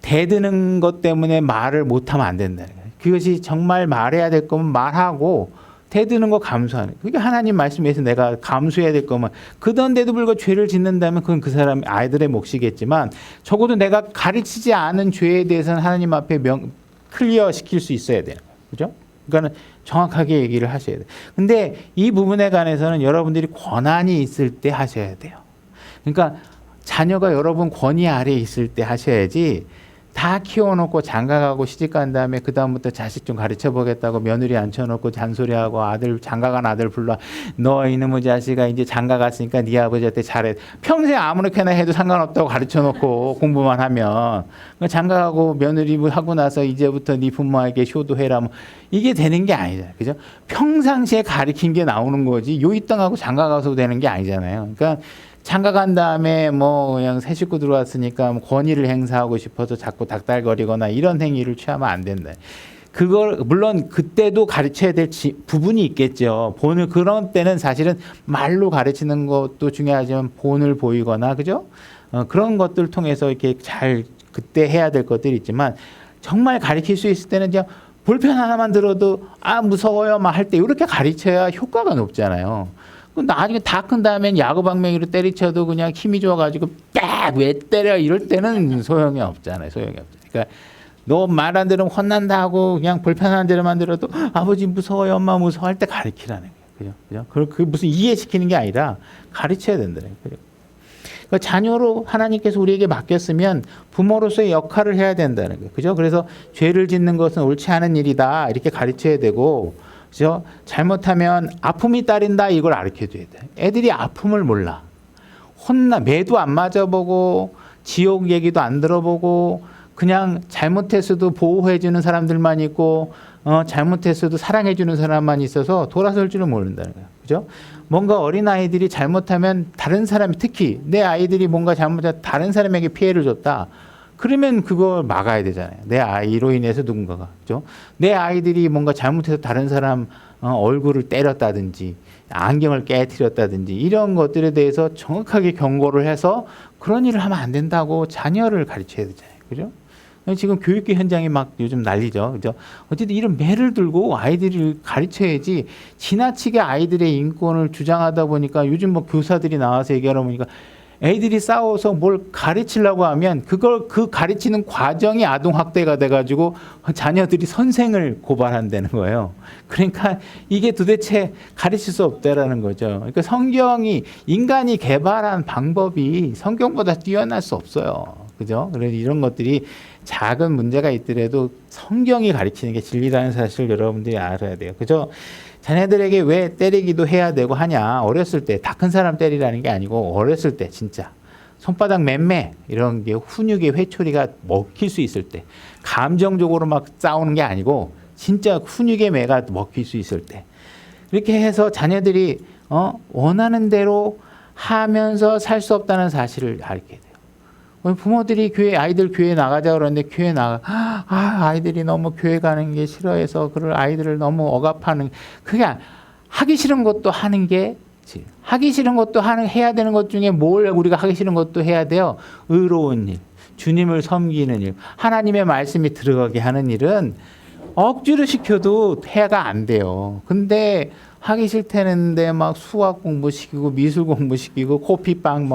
대드는 것 때문에 말을 못하면 안 된다는 거예요. 그것이 정말 말해야 될 거면 말하고 대드는 거 감수하는 거예요. 그게 하나님 말씀에서 내가 감수해야 될 거면 그런데도 불구하고 죄를 짓는다면 그건 그 사람 아이들의 몫이겠지만 적어도 내가 가르치지 않은 죄에 대해서는 하나님 앞에 클리어 시킬 수 있어야 돼요. 그죠? 그러니까 정확하게 얘기를 하셔야 돼요. 근데 이 부분에 관해서는 여러분들이 권한이 있을 때 하셔야 돼요. 그러니까 자녀가 여러분 권위 아래에 있을 때 하셔야지 다 키워놓고 장가가고 시집간 다음에 그 다음부터 자식 좀 가르쳐 보겠다고 며느리 앉혀놓고 잔소리하고 장가간 아들 불러 너 이놈의 자식아 이제 장가갔으니까 네 아버지한테 잘해. 평생 아무렇게나 해도 상관없다고 가르쳐놓고 공부만 하면 장가가고 며느리 하고 나서 이제부터 네 부모에게 효도해라 뭐 이게 되는 게 아니잖아요. 그죠? 평상시에 가르친 게 나오는 거지 요 이 땅하고 장가가서 되는 게 아니잖아요. 그러니까 장가간 다음에 그냥 새 식구 들어왔으니까 권위를 행사하고 싶어서 자꾸 닥달거리거나 이런 행위를 취하면 안 된다. 그걸 물론 그때도 가르쳐야 될 부분이 있겠죠. 본을 그런 때는 사실은 말로 가르치는 것도 중요하지만 본을 보이거나 그죠? 그런 것들을 통해서 이렇게 잘 그때 해야 될 것들이 있지만 정말 가르칠 수 있을 때는 그냥 볼펜 하나만 들어도 아 무서워요 막 할 때 이렇게 가르쳐야 효과가 높잖아요. 나중에 다 큰 다음엔 야구방망이로 때리쳐도 그냥 힘이 좋아가지고 딱 왜 때려 이럴 때는 소용이 없잖아요. 소용이 없죠. 그러니까 너 말 안 들으면 혼난다 하고 그냥 볼펜 한 대로만 들어도 아버지 무서워요 엄마 무서워 할 때 가르치라는 거예요. 그죠? 그죠? 그 무슨 이해시키는 게 아니라 가르쳐야 된다는 거예요. 그러니까 자녀로 하나님께서 우리에게 맡겼으면 부모로서의 역할을 해야 된다는 거예요. 그죠? 그래서 죄를 짓는 것은 옳지 않은 일이다 이렇게 가르쳐야 되고 그죠? 잘못하면 아픔이 따른다 이걸 가르쳐줘야 돼. 애들이 아픔을 몰라. 매도 안 맞아보고 지옥 얘기도 안 들어보고 그냥 잘못했어도 보호해주는 사람들만 있고 잘못했어도 사랑해주는 사람만 있어서 돌아설 줄은 모른다는 거예요. 그죠? 뭔가 어린아이들이 잘못하면 다른 사람이 특히 내 아이들이 뭔가 잘못해서 다른 사람에게 피해를 줬다. 그러면 그걸 막아야 되잖아요. 내 아이로 인해서 누군가가. 그죠? 내 아이들이 뭔가 잘못해서 다른 사람 얼굴을 때렸다든지 안경을 깨트렸다든지 이런 것들에 대해서 정확하게 경고를 해서 그런 일을 하면 안 된다고 자녀를 가르쳐야 되잖아요. 그죠? 지금 교육계 현장이 막 요즘 난리죠. 그죠? 어쨌든 이런 매를 들고 아이들을 가르쳐야지 지나치게 아이들의 인권을 주장하다 보니까 요즘 뭐 교사들이 나와서 얘기하다 보니까 애들이 싸워서 뭘 가르치려고 하면 그 가르치는 과정이 아동학대가 돼가지고 자녀들이 선생을 고발한다는 거예요. 그러니까 이게 도대체 가르칠 수 없다라는 거죠. 그러니까 성경이 인간이 개발한 방법이 성경보다 뛰어날 수 없어요. 그죠? 그래서 이런 것들이 작은 문제가 있더라도 성경이 가르치는 게 진리라는 사실을 여러분들이 알아야 돼요. 그죠? 자녀들에게 왜 때리기도 해야 되고 하냐. 어렸을 때, 다 큰 사람 때리라는 게 아니고 어렸을 때 진짜 손바닥 맴매 이런 게 훈육의 회초리가 먹힐 수 있을 때 감정적으로 막 싸우는 게 아니고 진짜 훈육의 매가 먹힐 수 있을 때 이렇게 해서 자녀들이 원하는 대로 하면서 살 수 없다는 사실을 알게 돼요. 부모들이 아이들 교회 나가자 그러는데 교회 아이들이 너무 교회 가는 게 싫어해서 그걸 아이들을 너무 억압하는 그게 하기 싫은 것도 하는 게 하기 싫은 것도 해야 되는 것 중에 뭘 우리가 하기 싫은 것도 해야 돼요. 의로운 일, 주님을 섬기는 일, 하나님의 말씀이 들어가게 하는 일은 억지로 시켜도 해가 안 돼요. 근데 하기 싫다는데 막 수학 공부시키고 미술 공부시키고 코피빵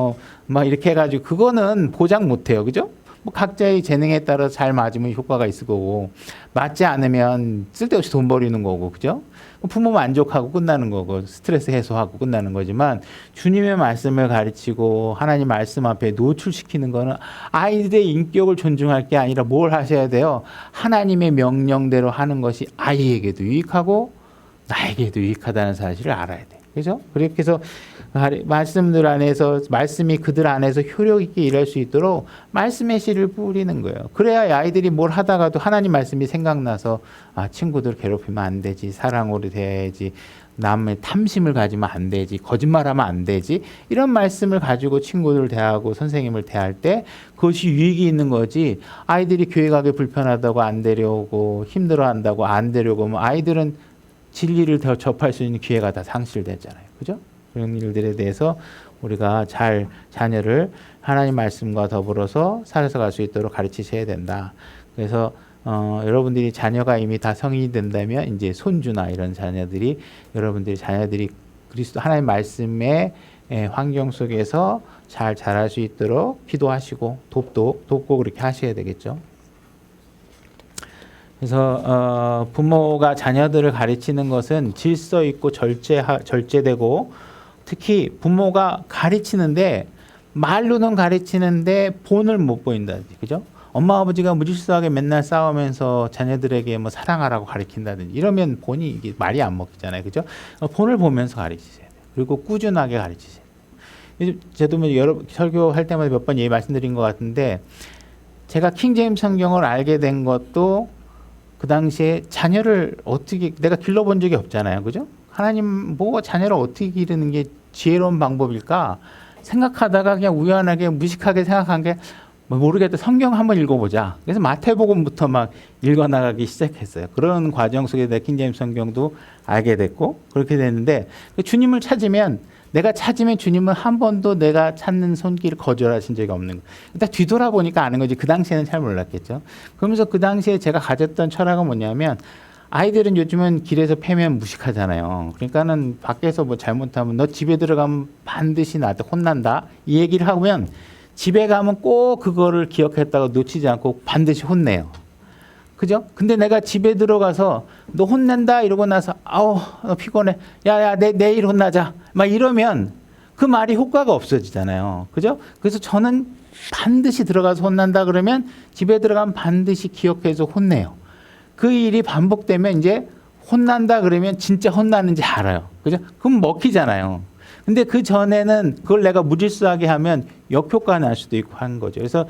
막 이렇게 해가지고 그거는 보장 못해요. 그죠? 뭐 각자의 재능에 따라 잘 맞으면 효과가 있을 거고 맞지 않으면 쓸데없이 돈 버리는 거고 그죠? 부모 만족하고 끝나는 거고 스트레스 해소하고 끝나는 거지만 주님의 말씀을 가르치고 하나님 말씀 앞에 노출시키는 거는 아이들의 인격을 존중할 게 아니라 뭘 하셔야 돼요? 하나님의 명령대로 하는 것이 아이에게도 유익하고 나에게도 유익하다는 사실을 알아야 돼. 그죠? 그렇게 해서 말씀들 안에서 말씀이 그들 안에서 효력 있게 일할 수 있도록 말씀의 씨를 뿌리는 거예요. 그래야 아이들이 뭘 하다가도 하나님 말씀이 생각나서 친구들 괴롭히면 안 되지. 사랑으로 대해야지. 남의 탐심을 가지면 안 되지. 거짓말하면 안 되지. 이런 말씀을 가지고 친구들 대하고 선생님을 대할 때 그것이 유익이 있는 거지. 아이들이 교회 가기 불편하다고 안 데려오고 힘들어한다고 안 데려오고 아이들은 진리를 더 접할 수 있는 기회가 다 상실됐잖아요. 그죠? 그런 일들에 대해서 우리가 잘 자녀를 하나님 말씀과 더불어서 살아서 갈 수 있도록 가르치셔야 된다. 그래서 여러분들이 자녀가 이미 다 성인이 된다면 이제 손주나 이런 자녀들이 자녀들이 그리스도 하나님 말씀의 환경 속에서 잘 자랄 수 있도록 기도하시고 돕고 그렇게 하셔야 되겠죠. 그래서 부모가 자녀들을 가르치는 것은 질서 있고 절제되고 특히 부모가 가르치는데 말로는 가르치는데 본을 못 보인다든지 그죠? 엄마 아버지가 무질서하게 맨날 싸우면서 자녀들에게 뭐 사랑하라고 가르친다든지 이러면 본이 이게 말이 안 먹히잖아요. 그죠? 본을 보면서 가르치셔야 돼요. 그리고 꾸준하게 가르치셔야 돼요. 저도 뭐 여러 설교할 때마다 몇 번 말씀드린 것 같은데 제가 킹제임스 성경을 알게 된 것도 그 당시에 자녀를 어떻게 내가 길러본 적이 없잖아요. 그죠? 하나님 자녀를 어떻게 기르는 게 지혜로운 방법일까 생각하다가 그냥 우연하게 무식하게 생각한 게 뭐 모르겠다. 성경 한번 읽어보자. 그래서 마태복음부터 막 읽어나가기 시작했어요. 그런 과정 속에 킹제임스 성경도 알게 됐고 그렇게 됐는데 주님을 찾으면 내가 찾으면 주님은 한 번도 내가 찾는 손길을 거절하신 적이 없는 거예요. 딱 뒤돌아보니까 아는 거지. 그 당시에는 잘 몰랐겠죠. 그러면서 그 당시에 제가 가졌던 철학은 뭐냐면 아이들은 요즘은 길에서 패면 무식하잖아요. 그러니까는 밖에서 뭐 잘못하면 너 집에 들어가면 반드시 나한테 혼난다. 이 얘기를 하면 집에 가면 꼭 그거를 기억했다가 놓치지 않고 반드시 혼내요. 그죠? 근데 내가 집에 들어가서 너 혼낸다 이러고 나서 아우 너 피곤해. 야야 내일 혼나자. 막 이러면 그 말이 효과가 없어지잖아요. 그죠? 그래서 저는 반드시 들어가서 혼난다 그러면 집에 들어가면 반드시 기억해서 혼내요. 그 일이 반복되면 이제 혼난다 그러면 진짜 혼나는지 알아요. 그죠? 그럼 먹히잖아요. 근데 그 전에는 그걸 내가 무질서하게 하면 역효과가 날 수도 있고 하는 거죠. 그래서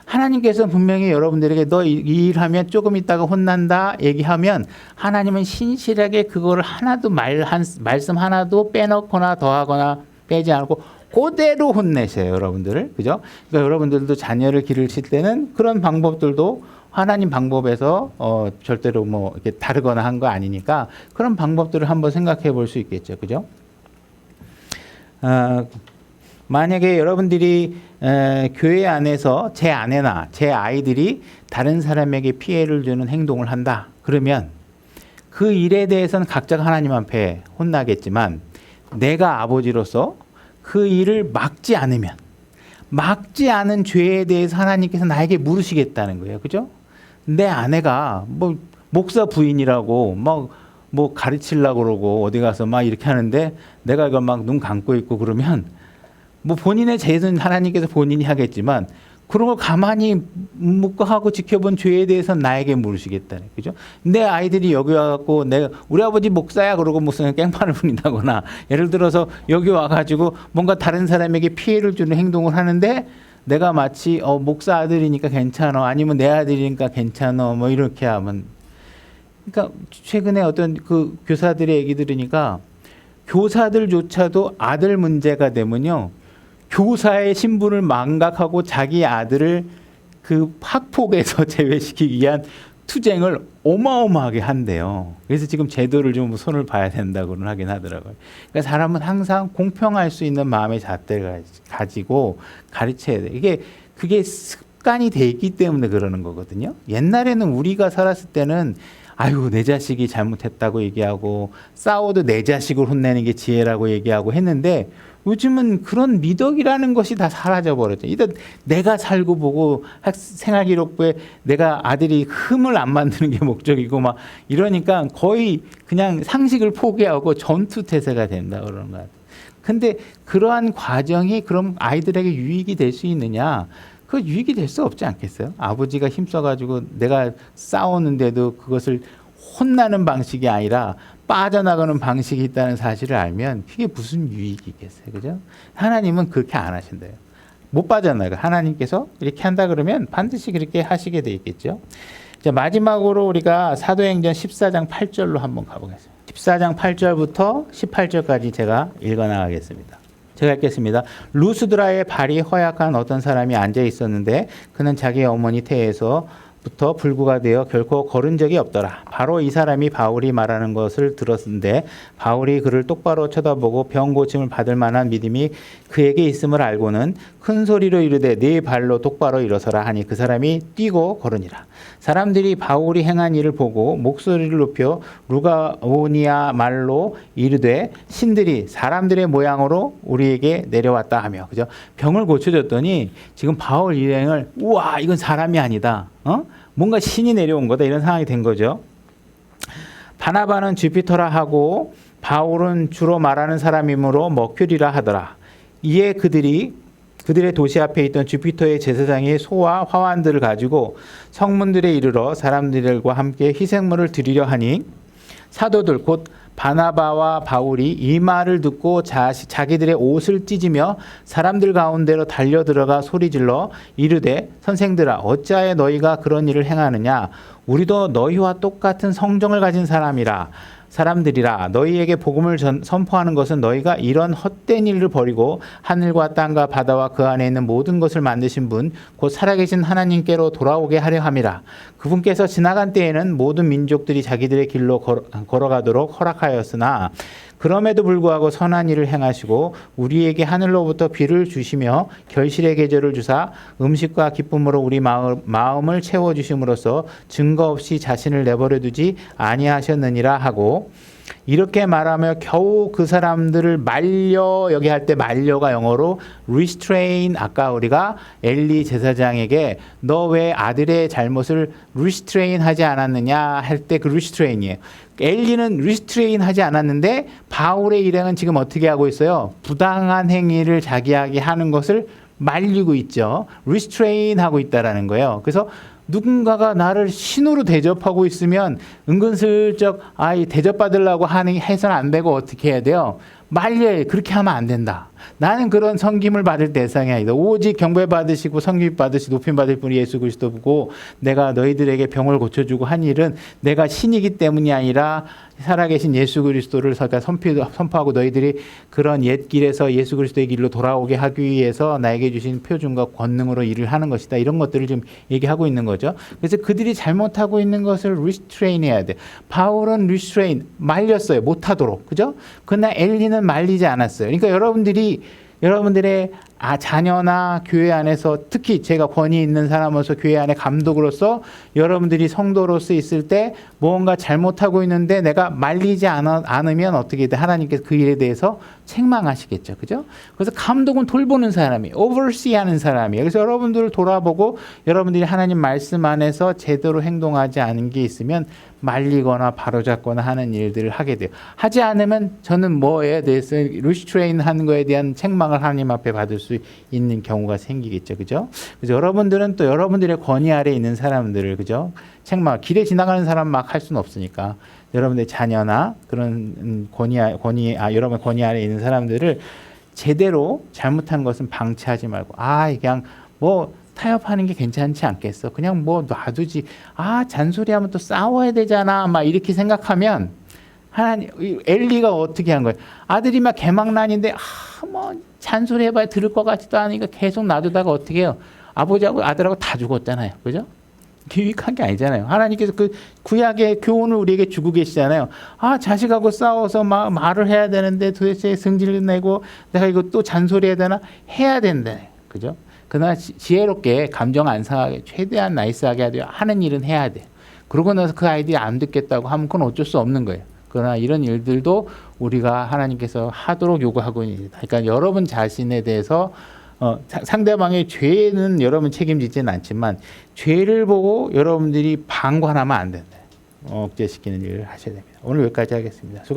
하나님께서 분명히 여러분들에게 너 이 일하면 조금 있다가 혼난다 얘기하면 하나님은 신실하게 그거를 하나도 말씀 하나도 빼놓거나 더하거나 빼지 않고 그대로 혼내세요, 여러분들을. 그죠? 그러니까 여러분들도 자녀를 기르실 때는 그런 방법들도 하나님 방법에서 절대로 뭐 이렇게 다르거나 한 거 아니니까 그런 방법들을 한번 생각해 볼 수 있겠죠. 그죠? 만약에 여러분들이 교회 안에서 제 아내나 제 아이들이 다른 사람에게 피해를 주는 행동을 한다. 그러면 그 일에 대해서는 각자가 하나님 앞에 혼나겠지만 내가 아버지로서 그 일을 막지 않은 죄에 대해서 하나님께서 나에게 물으시겠다는 거예요. 그죠? 내 아내가 뭐 목사 부인이라고 뭐 가르치려고 그러고 어디 가서 막 이렇게 하는데 내가 이거 막 눈 감고 있고 그러면 뭐 본인의 죄는 하나님께서 본인이 하겠지만 그런 걸 가만히 묵과하고 지켜본 죄에 대해서는 나에게 물으시겠다는 거죠. 내 아이들이 여기 와갖고 우리 아버지 목사야 그러고 무슨 깽판을 부린다거나 예를 들어서 여기 와가지고 뭔가 다른 사람에게 피해를 주는 행동을 하는데 내가 마치 목사 아들이니까 괜찮아 아니면 내 아들이니까 괜찮아 뭐 이렇게 하면 그러니까 최근에 어떤 그 교사들의 얘기 들으니까 교사들조차도 아들 문제가 되면요. 교사의 신분을 망각하고 자기 아들을 그 학폭에서 제외시키기 위한 투쟁을 어마어마하게 한대요. 그래서 지금 제도를 좀 손을 봐야 된다고는 하긴 하더라고요. 그러니까 사람은 항상 공평할 수 있는 마음의 잣대를 가지고 가르쳐야 돼요. 그게 습관이 돼 있기 때문에 그러는 거거든요. 옛날에는 우리가 살았을 때는 아유 내 자식이 잘못했다고 얘기하고 싸워도 내 자식을 혼내는 게 지혜라고 얘기하고 했는데 요즘은 그런 미덕이라는 것이 다 사라져버렸죠. 일단 내가 살고 보고 생활기록부에 내가 아들이 흠을 안 만드는 게 목적이고 막 이러니까 거의 그냥 상식을 포기하고 전투태세가 된다 그러는 것 같아요. 근데 그러한 과정이 그럼 아이들에게 유익이 될 수 있느냐? 그 유익이 될 수 없지 않겠어요? 아버지가 힘써가지고 내가 싸우는데도 그것을 혼나는 방식이 아니라 빠져나가는 방식이 있다는 사실을 알면 그게 무슨 유익이겠어요? 그죠? 하나님은 그렇게 안 하신대요. 못 빠져나가. 하나님께서 이렇게 한다 그러면 반드시 그렇게 하시게 돼 있겠죠. 자, 마지막으로 우리가 사도행전 14장 8절로 한번 가보겠습니다. 14장 8절부터 18절까지 제가 읽어나가겠습니다. 제가 읽겠습니다. 루스드라의 발이 허약한 어떤 사람이 앉아 있었는데 그는 자기 어머니 태에서부터 불구가 되어 결코 걸은 적이 없더라. 바로 이 사람이 바울이 말하는 것을 들었는데 바울이 그를 똑바로 쳐다보고 병 고침을 받을 만한 믿음이 그에게 있음을 알고는 큰 소리로 이르되 네 발로 똑바로 일어서라 하니 그 사람이 뛰고 걸으니라. 사람들이 바울이 행한 일을 보고 목소리를 높여 루가오니아 말로 이르되 신들이 사람들의 모양으로 우리에게 내려왔다 하며 그죠? 병을 고쳐줬더니 지금 바울 일행을 우와 이건 사람이 아니다. 뭔가 신이 내려온 거다 이런 상황이 된 거죠. 바나바는 주피터라 하고 바울은 주로 말하는 사람이므로 머큐리라 하더라. 이에 그들의 도시 앞에 있던 주피터의 제사장이 소와 화환들을 가지고 성문들에 이르러 사람들과 함께 희생물을 드리려 하니 사도들 곧 바나바와 바울이 이 말을 듣고 자기들의 옷을 찢으며 사람들 가운데로 달려 들어가 소리질러 이르되 선생들아 어찌하여 너희가 그런 일을 행하느냐 우리도 너희와 똑같은 성정을 가진 사람이라 사람들이라 너희에게 복음을 선포하는 것은 너희가 이런 헛된 일을 버리고 하늘과 땅과 바다와 그 안에 있는 모든 것을 만드신 분 곧 살아계신 하나님께로 돌아오게 하려 함이라. 그분께서 지나간 때에는 모든 민족들이 자기들의 길로 걸어가도록 허락하였으나 그럼에도 불구하고 선한 일을 행하시고 우리에게 하늘로부터 비를 주시며 결실의 계절을 주사 음식과 기쁨으로 우리 마음을 채워주심으로써 증거 없이 자신을 내버려 두지 아니하셨느니라 하고, 이렇게 말하며 겨우 그 사람들을 말려, 여기 할 때 말려가 영어로 restrain, 아까 우리가 엘리 제사장에게 너 왜 아들의 잘못을 restrain 하지 않았느냐 할 때 그 restrain이에요. 엘리는 restrain 하지 않았는데 바울의 일행은 지금 어떻게 하고 있어요? 부당한 행위를 자기에게 하는 것을 말리고 있죠. restrain 하고 있다라는 거예요. 그래서 누군가가 나를 신으로 대접하고 있으면 은근슬쩍 대접받으려고 해서는 안 되고 어떻게 해야 돼요? 말려야, 그렇게 하면 안 된다. 나는 그런 섬김을 받을 대상이 아니다. 오직 경배받으시고 섬김 받으시고 높임 받을 분이 예수 그리스도고, 내가 너희들에게 병을 고쳐주고 한 일은 내가 신이기 때문이 아니라 살아계신 예수 그리스도를 선포하고 너희들이 그런 옛 길에서 예수 그리스도의 길로 돌아오게 하기 위해서 나에게 주신 표준과 권능으로 일을 하는 것이다. 이런 것들을 지금 얘기하고 있는 거죠. 그래서 그들이 잘못하고 있는 것을 restrain 해야 돼. 바울은 restrain, 말렸어요. 못하도록. 그죠? 그러나 엘리는 말리지 않았어요. 그러니까 여러분들의 자녀나 교회 안에서, 특히 제가 권위 있는 사람으로서 교회 안에 감독으로서 여러분들이 성도로서 있을 때 무언가 잘못하고 있는데 내가 말리지 않으면 어떻게 돼? 하나님께서 그 일에 대해서 책망하시겠죠. 그죠? 그래서 감독은 돌보는 사람이, oversee 하는 사람이에요. 그래서 여러분들을 돌아보고 여러분들이 하나님 말씀 안에서 제대로 행동하지 않은 게 있으면 말리거나 바로잡거나 하는 일들을 하게 돼요. 하지 않으면 저는 뭐에 대해서 restrain 하는 거에 대한 책망을 하나님 앞에 받을 수 있는 경우가 생기겠죠. 그죠? 그래서 여러분들은 또 여러분들의 권위 아래에 있는 사람들을, 그죠? 책망, 길에 지나가는 사람 막 할 수는 없으니까 여러분들의 자녀나 그런 여러분 권위 아래에 있는 사람들을 제대로 잘못한 것은 방치하지 말고, 그냥 타협하는 게 괜찮지 않겠어? 그냥 놔두지. 잔소리하면 또 싸워야 되잖아. 막 이렇게 생각하면 엘리가 어떻게 한 거예요? 아들이 막 개망난인데 잔소리 해봐야 들을 것 같지도 않으니까 계속 놔두다가 어떻게 해요? 아버지하고 아들하고 다 죽었잖아요. 그죠? 유익한 게 아니잖아요. 하나님께서 그 구약의 교훈을 우리에게 주고 계시잖아요. 자식하고 싸워서 말을 해야 되는데 도대체 성질을 내고 내가 이거 또 잔소리 해야 되나? 해야 된다. 그죠? 그러나 지혜롭게 감정 안 상하게 최대한 나이스하게 하는 일은 해야 돼요. 그러고 나서 그 아이들이 안 듣겠다고 하면 그건 어쩔 수 없는 거예요. 그러나 이런 일들도 우리가 하나님께서 하도록 요구하고 있습니다. 그러니까 여러분 자신에 대해서 상대방의 죄는 여러분 책임지지는 않지만 죄를 보고 여러분들이 방관하면 안 된다. 억제시키는 일을 하셔야 됩니다. 오늘 여기까지 하겠습니다.